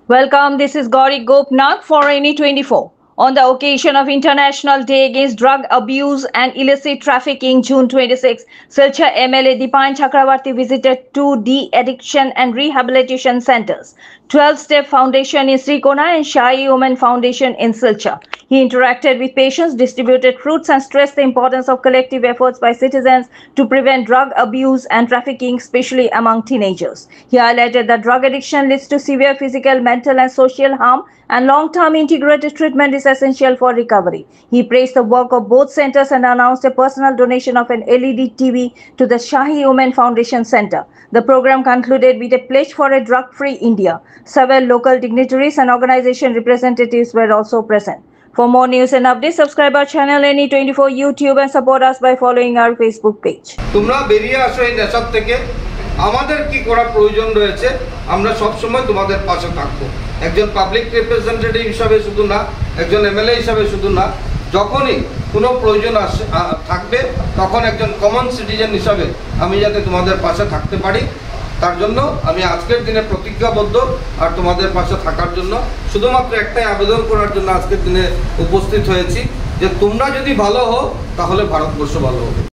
Welcome, this is Gauri Gopnath for NE24. On the occasion of International Day Against Drug Abuse and Illicit Trafficking, June 26, Silchar MLA Dipan Chakrabarti visited 2 de-addiction and rehabilitation centers, 12-Step Foundation in Srikona and Shahi Women Foundation in Silchar. He interacted with patients, distributed fruits and stressed the importance of collective efforts by citizens to prevent drug abuse and trafficking, especially among teenagers. He highlighted that drug addiction leads to severe physical, mental and social harm, and long-term integrated treatment is essential for recovery. He praised the work of both centers and announced a personal donation of an LED TV to the Shahi Women Foundation Center. The program concluded with a pledge for a drug-free India. Several local dignitaries and organization representatives were also present. For more news and updates, subscribe our channel NE24 YouTube and support us by following our Facebook page. তোমরা বেরিয়ে আসো এই নেশার থেকে। আমাদের কি করা প্রয়োজন রয়েছে, আমরা সব সময় তোমাদের পাশে থাকবো। একজন পাবলিক রিপ্রেজেন্টেটিভ হিসাবে শুধু না, একজন এমএলএ হিসাবে শুধু না, যখনই কোনো প্রয়োজন থাকবে তখন একজন কমন সিটিজেন হিসাবে আমি যাতে তোমাদের পাশে থাকতে পারি, তার জন্য আমি আজকের দিনে প্রতিজ্ঞাবদ্ধ। আর তোমাদের পাশে থাকার জন্য শুধুমাত্র একটাই আবেদন করার জন্য আজকের দিনে উপস্থিত হয়েছি যে তোমরা যদি ভালো হও তাহলে ভারতবর্ষ ভালো হবে।